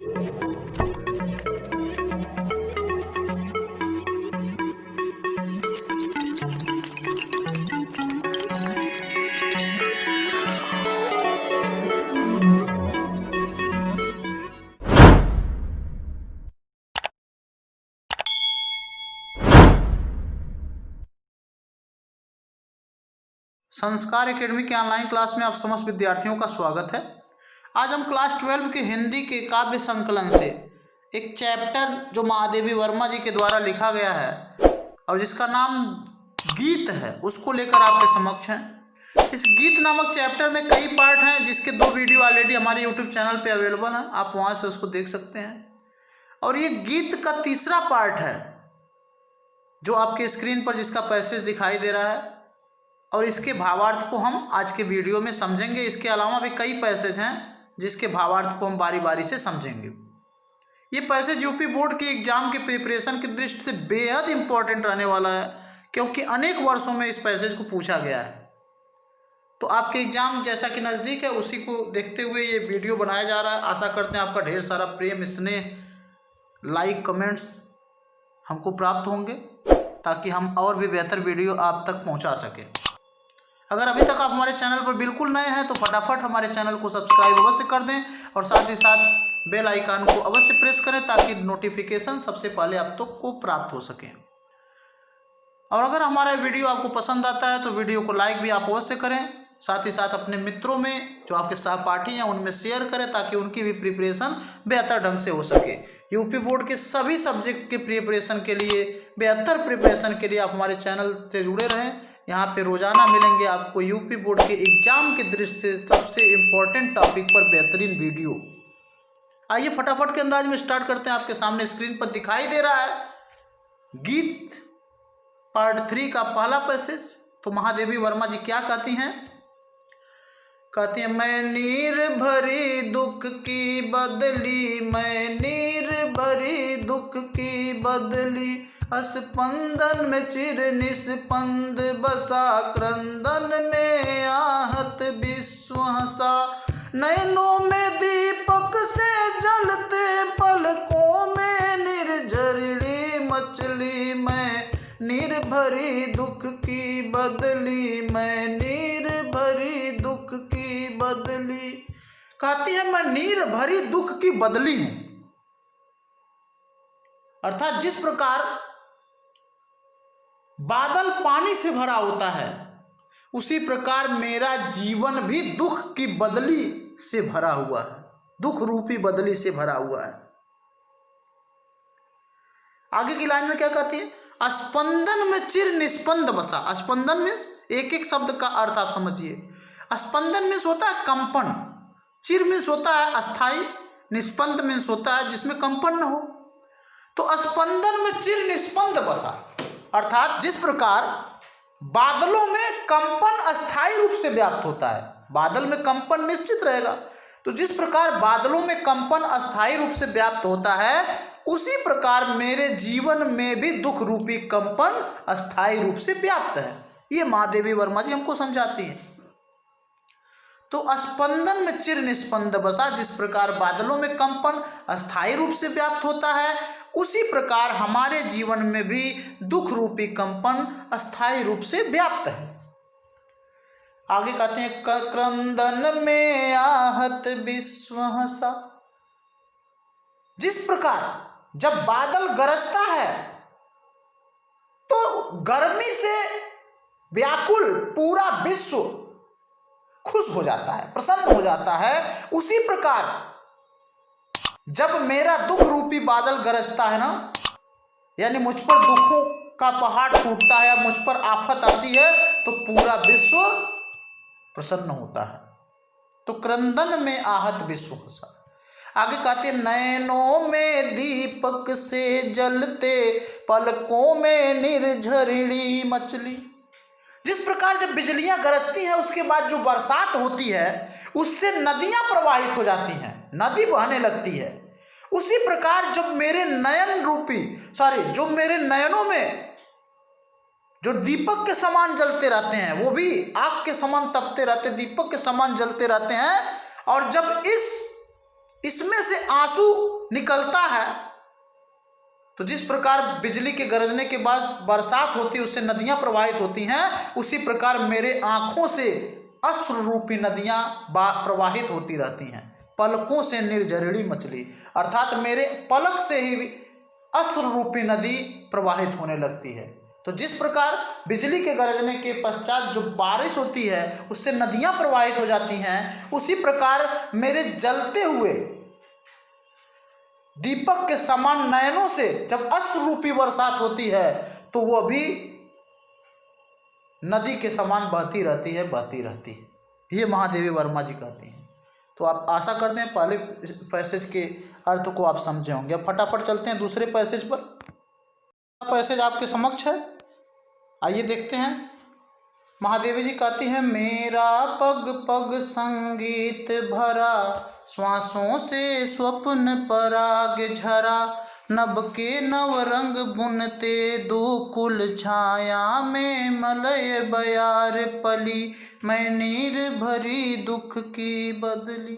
संस्कार एकेडमी के online class में आप समस्त विद्यार्थियों का स्वागत है। आज हम क्लास 12 के हिंदी के काव्य संकलन से एक चैप्टर जो महादेवी वर्मा जी के द्वारा लिखा गया है और जिसका नाम गीत है उसको लेकर आपके समक्ष हैं। इस गीत नामक चैप्टर में कई पार्ट हैं जिसके 2 वीडियो ऑलरेडी हमारे यूट्यूब चैनल पे अवेलेबल हैं, आप वहाँ से उसको देख सकते हैं। और ये गीत का तीसरा पार्ट है जो आपके स्क्रीन पर जिसका पैसेज दिखाई दे रहा है और इसके भावार्थ को हम आज के वीडियो में समझेंगे। इसके अलावा भी कई पैसेज हैं जिसके भावार्थ को हम बारी बारी से समझेंगे। ये पैसेज यूपी बोर्ड के एग्जाम के प्रिपरेशन की दृष्टि से बेहद इंपॉर्टेंट रहने वाला है क्योंकि अनेक वर्षों में इस पैसेज को पूछा गया है। तो आपके एग्जाम जैसा कि नज़दीक है उसी को देखते हुए ये वीडियो बनाया जा रहा है। आशा करते हैं आपका ढेर सारा प्रेम, स्नेह, लाइक, कमेंट्स हमको प्राप्त होंगे ताकि हम और भी बेहतर वीडियो आप तक पहुँचा सकें। अगर अभी तक आप हमारे चैनल पर बिल्कुल नए हैं तो फटाफट हमारे चैनल को सब्सक्राइब अवश्य कर दें और साथ ही साथ बेल आइकन को अवश्य प्रेस करें ताकि नोटिफिकेशन सबसे पहले आप तक को प्राप्त हो सके। और अगर हमारा वीडियो आपको पसंद आता है तो वीडियो को लाइक भी आप अवश्य करें, साथ ही साथ अपने मित्रों में जो आपके सहपाठी हैं उनमें शेयर करें ताकि उनकी भी प्रिपरेशन बेहतर ढंग से हो सके। यूपी बोर्ड के सभी सब्जेक्ट के प्रिपरेशन के लिए, बेहतर प्रिपरेशन के लिए आप हमारे चैनल से जुड़े रहें। यहाँ पे रोजाना मिलेंगे आपको यूपी बोर्ड के एग्जाम के दृष्टि से सबसे इम्पोर्टेंट टॉपिक पर बेहतरीन वीडियो। आइए फटाफट के अंदाज में स्टार्ट करते हैं। आपके सामने स्क्रीन पर दिखाई दे रहा है गीत पार्ट 3 का पहला पैसेज। तो महादेवी वर्मा जी क्या कहती हैं? कहती हैं, मैं नीर भरी दुख की बदली, मैं नीर भरी दुख की बदली, स्पंदन में चिर निस्पंद बसा, क्रंदन में आहत विश्व हंसा, नयनों में दीपक से जलते, पलकों में निर्झरिणी मचली, मैं निर्भरी दुख की बदली, मैं निर्भरी दुख की बदली। कहती है मैं नीर भरी दुख की बदली हूं, अर्थात जिस प्रकार बादल पानी से भरा होता है उसी प्रकार मेरा जीवन भी दुख की बदली से भरा हुआ है, दुख रूपी बदली से भरा हुआ है। आगे की लाइन में क्या कहती है? स्पंदन में चिर निस्पंद बसा। स्पंदन में एक एक शब्द का अर्थ आप समझिए। स्पंदन में होता है कंपन, चिर में होता है अस्थाई, निस्पंद में होता है जिसमें कंपन न हो। तो स्पंदन में चिर निस्पंद बसा, अर्थात जिस प्रकार बादलों में कंपन अस्थायी रूप से व्याप्त होता है, बादल में कंपन निश्चित रहेगा, तो जिस प्रकार बादलों में कंपन अस्थायी रूप से व्याप्त होता है उसी प्रकार मेरे जीवन में भी दुख रूपी कंपन अस्थायी रूप से व्याप्त है। ये महादेवी वर्मा जी हमको समझाती हैं। तो स्पंदन में चिर निस्पंद बसा, जिस प्रकार बादलों में कंपन अस्थायी रूप से व्याप्त होता है उसी प्रकार हमारे जीवन में भी दुख रूपी कंपन अस्थायी रूप से व्याप्त है। आगे कहते हैं, क्रंदन में आहत विश्व हंसा। जिस प्रकार जब बादल गरजता है तो गर्मी से व्याकुल पूरा विश्व खुश हो जाता है, प्रसन्न हो जाता है, उसी प्रकार जब मेरा दुख रूपी बादल गरजता है ना, यानी मुझ पर दुखों का पहाड़ टूटता है या मुझ पर आफत आती है तो पूरा विश्व प्रसन्न होता है। तो क्रंदन में आहत विश्व हंसा। आगे कहते हैं, नयनों में दीपक से जलते, पलकों में निर्झरिणी मचली। जिस प्रकार जब बिजलियां गरजती हैं उसके बाद जो बरसात होती है उससे नदियां प्रवाहित हो जाती हैं, नदी बहने लगती है, उसी प्रकार जब मेरे जो मेरे नयनों में जो दीपक के समान जलते रहते हैं, वो भी आग के समान तपते रहते, दीपक के समान जलते रहते हैं, और जब इस इसमें से आंसू निकलता है। तो जिस प्रकार बिजली के गरजने के बाद बरसात होती है, उससे नदियां प्रवाहित होती हैं, उसी प्रकार मेरे आंखों से अश्रु रूपी नदियां प्रवाहित होती रहती हैं। पलकों से निर्झरिणी मछली, अर्थात मेरे पलक से ही अश्रु रूपी नदी प्रवाहित होने लगती है। तो जिस प्रकार बिजली के गरजने के पश्चात जो बारिश होती है उससे नदियां प्रवाहित हो जाती हैं, उसी प्रकार मेरे जलते हुए दीपक के समान नयनों से जब अश्रु रूपी बरसात होती है तो वह भी नदी के समान बहती रहती है, बहती रहती है। ये महादेवी वर्मा जी कहती हैं। तो आप आशा करते हैं पहले पैसेज के अर्थ को आप समझे होंगे। अब फटाफट चलते हैं दूसरे पैसेज पर। पैसेज आपके समक्ष है, आइए देखते हैं। महादेवी जी कहती हैं, मेरा पग पग संगीत भरा, श्वासों से स्वप्न पराग झरा, नभ के नव रंग बुनते दुकुल, छाया में मलय बयार पली, मैं नीर भरी दुख की बदली।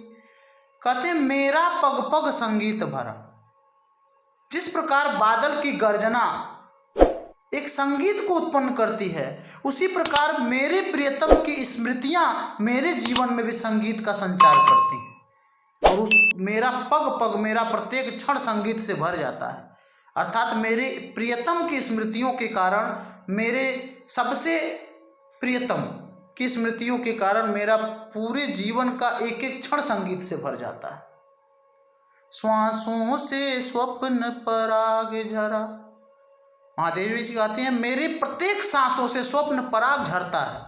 कहते हैं मेरा पग पग संगीत भरा। जिस प्रकार बादल की गर्जना एक संगीत को उत्पन्न करती है, उसी प्रकार मेरे प्रियतम की स्मृतियां मेरे जीवन में भी संगीत का संचार करती हैं। और उस मेरा पग पग, मेरा प्रत्येक क्षण संगीत से भर जाता है। अर्थात मेरे प्रियतम की स्मृतियों के कारण, मेरे सबसे प्रियतम की स्मृतियों के कारण मेरा पूरे जीवन का एक एक क्षण संगीत से भर जाता है। श्वासों से स्वप्न पराग झरा, महादेवी जी कहती हैं मेरे प्रत्येक सांसों से स्वप्न पराग झरता है।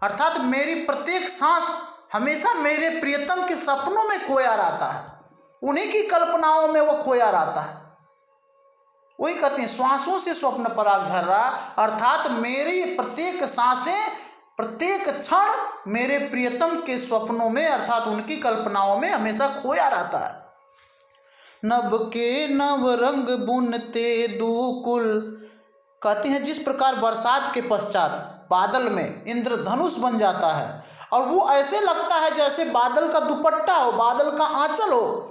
अर्थात मेरी प्रत्येक सांस हमेशा मेरे प्रियतम के सपनों में खोया रहता है, उन्हीं की कल्पनाओं में वो खोया रहता है। वही कहते हैं श्वासों से स्वप्न पराग झर रहा, अर्थात मेरी प्रत्येक सांसें, प्रत्येक क्षण मेरे प्रियतम के स्वप्नों में अर्थात उनकी कल्पनाओं में हमेशा खोया रहता है। नभ के नव रंग बुनते दुकुल, कहते हैं जिस प्रकार बरसात के पश्चात बादल में इंद्रधनुष बन जाता है और वो ऐसे लगता है जैसे बादल का दुपट्टा हो, बादल का आंचल हो।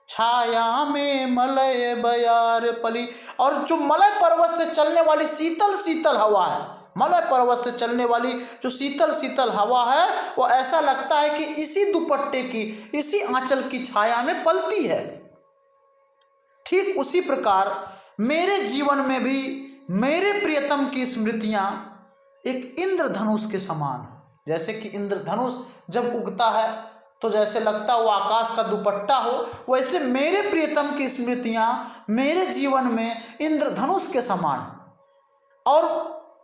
छाया में मलय बयार पली, और जो मलय पर्वत से चलने वाली शीतल शीतल हवा है, मलय पर्वत से चलने वाली जो शीतल शीतल हवा है, वो ऐसा लगता है कि इसी दुपट्टे की, इसी आंचल की छाया में पलती है। ठीक उसी प्रकार मेरे जीवन में भी मेरे प्रियतम की स्मृतियां एक इंद्रधनुष के समान, जैसे कि इंद्रधनुष जब उगता है तो जैसे लगता वो आकाश का दुपट्टा हो, वैसे मेरे प्रियतम की स्मृतियां मेरे जीवन में इंद्रधनुष के समान, और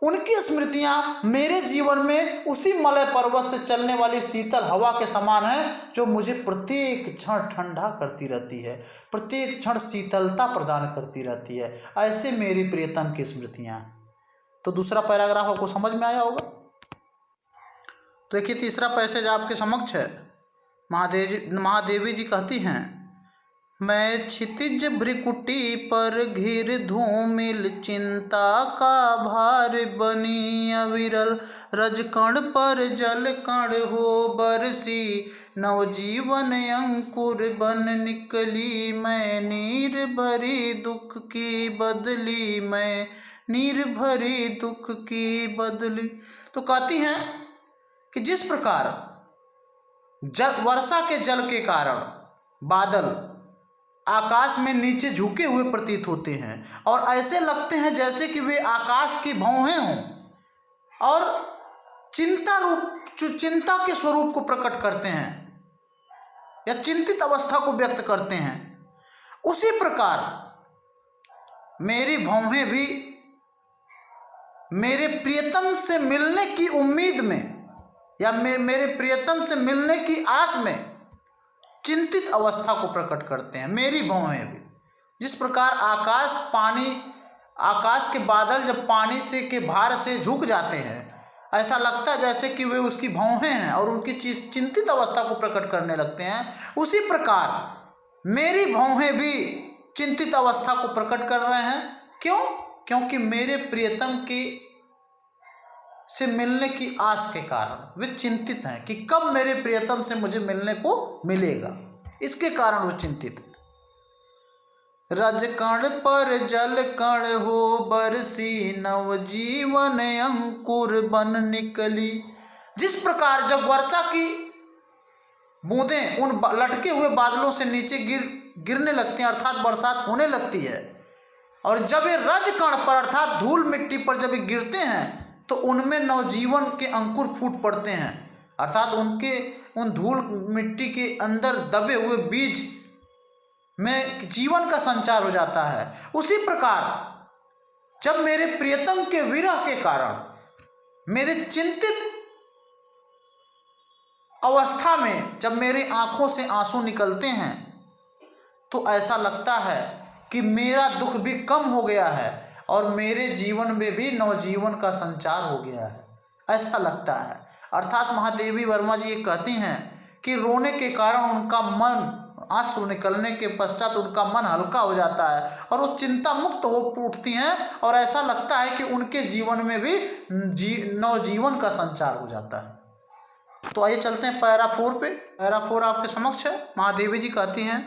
उनकी स्मृतियां मेरे जीवन में उसी मलय पर्वत से चलने वाली शीतल हवा के समान है, जो मुझे प्रत्येक क्षण ठंडा करती रहती है, प्रत्येक क्षण शीतलता प्रदान करती रहती है। ऐसे मेरी प्रियतम की स्मृतियां। तो दूसरा पैराग्राफ आपको समझ में आया होगा। तो देखिए तीसरा पैसेज आपके समक्ष है। महादेवी जी कहती हैं, मैं क्षितिज भ्रिकुटी पर घिर धूमिल, चिंता का भार बनी अविरल, रजकण पर जल कण हो बरसी, नवजीवन अंकुर बन निकली, मैं नीर भरी दुख की बदली, मैं नीर भरी दुख की बदली। तो कहती हैं कि जिस प्रकार वर्षा के जल के कारण बादल आकाश में नीचे झुके हुए प्रतीत होते हैं और ऐसे लगते हैं जैसे कि वे आकाश की भौहें हों और चिंता के स्वरूप को प्रकट करते हैं या चिंतित अवस्था को व्यक्त करते हैं, उसी प्रकार मेरी भौहें भी मेरे प्रियतम से मिलने की उम्मीद में या मेरे प्रियतम से मिलने की आस में चिंतित अवस्था को प्रकट करते हैं। मेरी भौहें भी जिस प्रकार आकाश के बादल जब पानी से के भार से झुक जाते हैं, ऐसा लगता है जैसे कि वे उसकी भौहें हैं और उनकी चिंतित अवस्था को प्रकट करने लगते हैं। उसी प्रकार मेरी भौहें भी चिंतित अवस्था को प्रकट कर रहे हैं। क्यों? क्योंकि मेरे प्रियतम की से मिलने की आस के कारण वे चिंतित हैं कि कब मेरे प्रियतम से मुझे मिलने को मिलेगा। इसके कारण वो चिंतित। रज कण पर जल कण हो बरसी, नव जीवन अंकुर बन निकली। जिस प्रकार जब वर्षा की बूंदें उन लटके हुए बादलों से नीचे गिरने लगती हैं, अर्थात बरसात होने लगती है, और जब ये रज कण पर अर्थात धूल मिट्टी पर जब ये गिरते हैं तो उनमें नवजीवन के अंकुर फूट पड़ते हैं, अर्थात उन धूल मिट्टी के अंदर दबे हुए बीज में जीवन का संचार हो जाता है। उसी प्रकार जब मेरे प्रियतम के विरह के कारण मेरे चिंतित अवस्था में जब मेरी आंखों से आंसू निकलते हैं तो ऐसा लगता है कि मेरा दुख भी कम हो गया है और मेरे जीवन में भी नवजीवन का संचार हो गया है, ऐसा लगता है। अर्थात महादेवी वर्मा जी ये कहती हैं कि रोने के कारण उनका मन, आंसू निकलने के पश्चात उनका मन हल्का हो जाता है और वो चिंता मुक्त हो उठती हैं और ऐसा लगता है कि उनके जीवन में भी नवजीवन का संचार हो जाता है। तो आइए चलते हैं पैरा 4 पे। पैरा 4 आपके समक्ष है। महादेवी जी कहती हैं,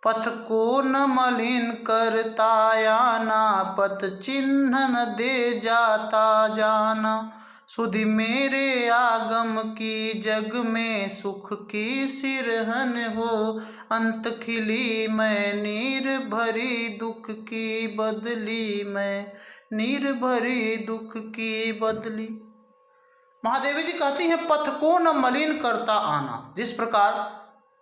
पथ को न मलिन करता आना, पथ चिन्ह न दे जाता जाना, सुधि मेरे आगम की जग में, सुख की सिरहन हो अंत खिली, मैं नीर भरी दुख की बदली, मैं नीर भरी दुख की बदली। महादेवी जी कहती हैं, पथ को न मलिन करता आना। जिस प्रकार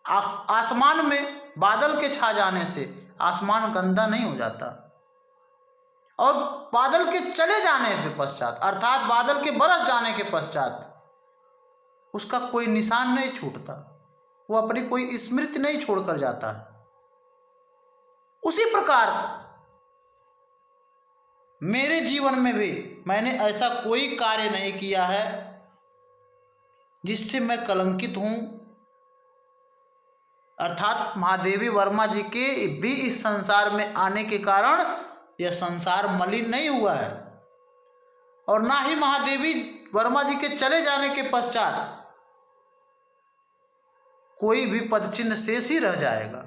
आसमान में बादल के छा जाने से आसमान गंदा नहीं हो जाता और बादल के चले जाने के पश्चात अर्थात बादल के बरस जाने के पश्चात उसका कोई निशान नहीं छूटता, वो अपनी कोई स्मृति नहीं छोड़कर जाता है। उसी प्रकार मेरे जीवन में भी मैंने ऐसा कोई कार्य नहीं किया है जिससे मैं कलंकित हूं, अर्थात महादेवी वर्मा जी के भी इस संसार में आने के कारण यह संसार मलिन नहीं हुआ है और ना ही महादेवी वर्मा जी के चले जाने के पश्चात कोई भी पदचिन्ह शेष ही रह जाएगा।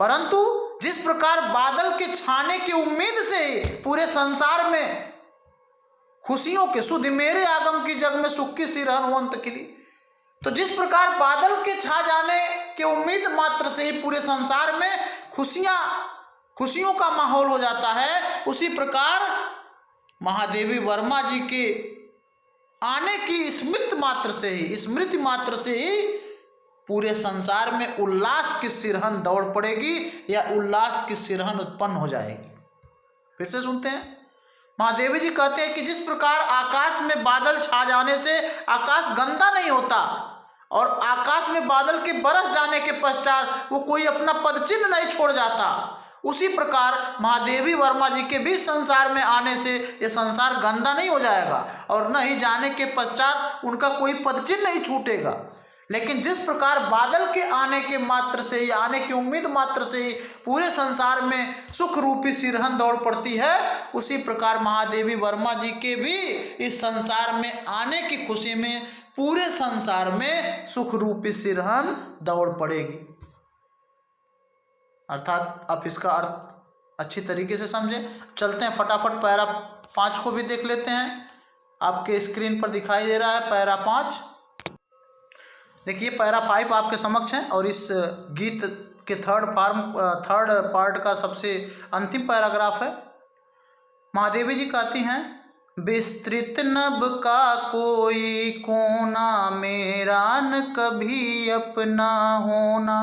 परंतु जिस प्रकार बादल के छाने की उम्मीद से पूरे संसार में खुशियों के, सुध मेरे आगम की जग में सुख की सिरहन अंत खिली, तो जिस प्रकार बादल के छा जाने के उम्मीद मात्र से ही पूरे संसार में खुशियों का माहौल हो जाता है, उसी प्रकार महादेवी वर्मा जी के आने की स्मृति मात्र से ही पूरे संसार में उल्लास की सिरहन दौड़ पड़ेगी या उल्लास की सिरहन उत्पन्न हो जाएगी। फिर से सुनते हैं। महादेवी जी कहते हैं कि जिस प्रकार आकाश में बादल छा जाने से आकाश गंदा नहीं होता और आकाश में बादल के बरस जाने के पश्चात वो कोई अपना पदचिन्ह नहीं छोड़ जाता, उसी प्रकार महादेवी वर्मा जी के भी संसार में आने से ये संसार गंदा नहीं हो जाएगा और न ही जाने के पश्चात उनका कोई पदचिन्ह नहीं छूटेगा। लेकिन जिस प्रकार बादल के आने के मात्र से ही, आने की उम्मीद मात्र से ही पूरे संसार में सुख रूपी सिरहन दौड़ पड़ती है, उसी प्रकार महादेवी वर्मा जी के भी इस संसार में आने की खुशी में पूरे संसार में सुख रूपी सिरहन दौड़ पड़ेगी। अर्थात आप इसका अर्थ अच्छी तरीके से समझें। चलते हैं फटाफट पैरा 5 को भी देख लेते हैं। आपके स्क्रीन पर दिखाई दे रहा है पैरा 5। देखिए पैरा 5 आपके समक्ष है और इस गीत के थर्ड पार्ट का सबसे अंतिम पैराग्राफ है। महादेवी जी कहती हैं, विस्तृत नभ का कोई कोना, मेरा न कभी अपना होना,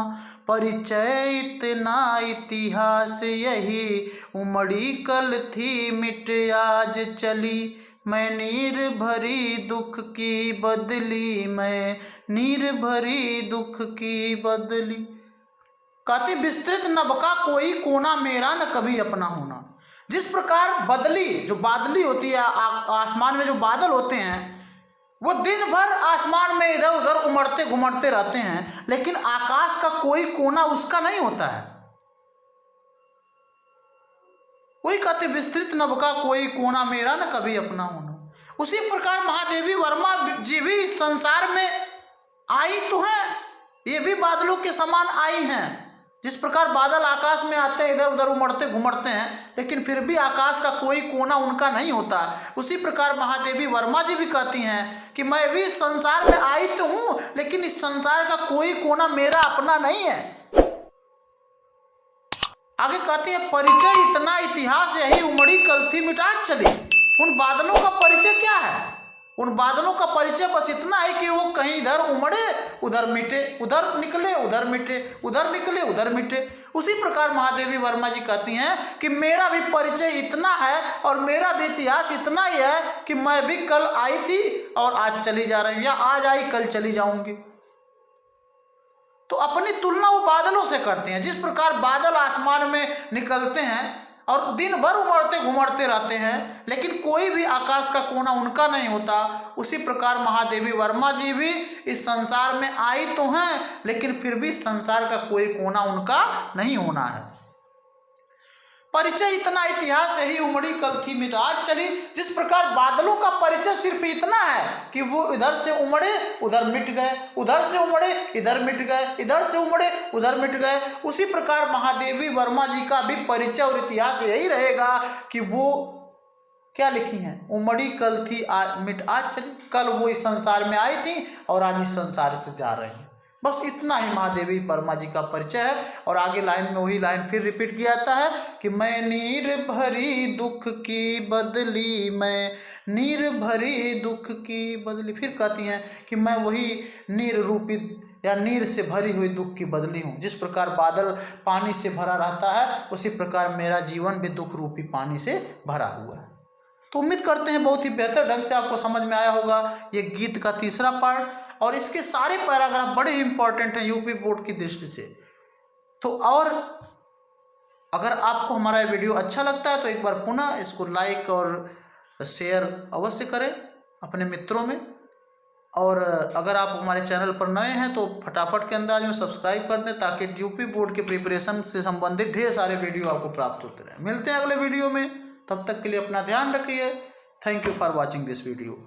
परिचय इतना इतिहास यही, उमड़ी कल थी मिट आज चली, मैं नीर भरी दुख की बदली, मैं नीर भरी दुख की बदली। कहती विस्तृत नभ का कोई कोना, मेरा न कभी अपना होना। जिस प्रकार बदली, जो बादली होती है, आसमान में जो बादल होते हैं, वो दिन भर आसमान में इधर उधर उमड़ते घुमड़ते रहते हैं, लेकिन आकाश का कोई कोना उसका नहीं होता है। वही कहते विस्तृत नभ का कोई कोना, मेरा न कभी अपना होना। उसी प्रकार महादेवी वर्मा जी भी इस संसार में आई तो है, ये भी बादलों के समान आई हैं। जिस प्रकार बादल आकाश में आते हैं, इधर उधर उमड़ते घुमड़ते हैं, लेकिन फिर भी आकाश का कोई कोना उनका नहीं होता, उसी प्रकार महादेवी वर्मा जी भी कहती हैं कि मैं भी इस संसार में आई तो हूं, लेकिन इस संसार का कोई कोना मेरा अपना नहीं है। आगे कहती है, परिचय इतना इतिहास यही उमड़ी कल थी मिटा चली। उन बादलों का परिचय क्या है? उन बादलों का परिचय बस इतना है कि वो कहीं इधर उमड़े उधर मिटे, उधर निकले उधर मिटे, उधर निकले उधर मिटे। उसी प्रकार महादेवी वर्मा जी कहती हैं कि मेरा भी परिचय इतना है और मेरा भी इतिहास इतना ही है कि मैं भी कल आई थी और आज चली जा रही हूँ, या आज आई कल चली जाऊंगी। तो अपनी तुलना वो बादलों से करते हैं। जिस प्रकार बादल आसमान में निकलते हैं और दिन भर उमड़ते घुमड़ते रहते हैं, लेकिन कोई भी आकाश का कोना उनका नहीं होता, उसी प्रकार महादेवी वर्मा जी भी इस संसार में आई तो हैं, लेकिन फिर भी संसार का कोई कोना उनका नहीं होना है। परिचय इतना इतिहास यही उमड़ी कल थी मिटाज चली। जिस प्रकार बादलों का परिचय सिर्फ इतना है कि वो इधर से उमड़े उधर मिट गए, उधर से उमड़े इधर मिट गए, इधर से उमड़े उधर मिट गए, उसी प्रकार महादेवी वर्मा जी का भी परिचय और इतिहास यही रहेगा कि वो क्या लिखी हैं, उमड़ी कल थी मिट आज चली। कल वो इस संसार में आई थी और आज इस संसार से जा रही हैं। बस इतना ही महादेवी वर्मा जी का परिचय है। और आगे लाइन में वही लाइन फिर रिपीट किया जाता है कि मैं नीर भरी दुख की बदली, मैं नीर भरी दुख की बदली। फिर कहती हैं कि मैं वही नीर रूपी या नीर से भरी हुई दुख की बदली हूँ। जिस प्रकार बादल पानी से भरा रहता है, उसी प्रकार मेरा जीवन भी दुख रूपी पानी से भरा हुआ है। तो उम्मीद करते हैं बहुत ही बेहतर ढंग से आपको समझ में आया होगा ये गीत का तीसरा पार्ट। और इसके सारे पैराग्राफ बड़े इंपॉर्टेंट हैं यूपी बोर्ड की दृष्टि से। तो और अगर आपको हमारा ये वीडियो अच्छा लगता है तो एक बार पुनः इसको लाइक और शेयर अवश्य करें अपने मित्रों में। और अगर आप हमारे चैनल पर नए हैं तो फटाफट के अंदाज में सब्सक्राइब कर दें, ताकि यूपी बोर्ड के प्रिपरेशन से संबंधित ढेर सारे वीडियो आपको प्राप्त होते रहें। मिलते हैं अगले वीडियो में, तब तक के लिए अपना ध्यान रखिए। Thank you for watching this video.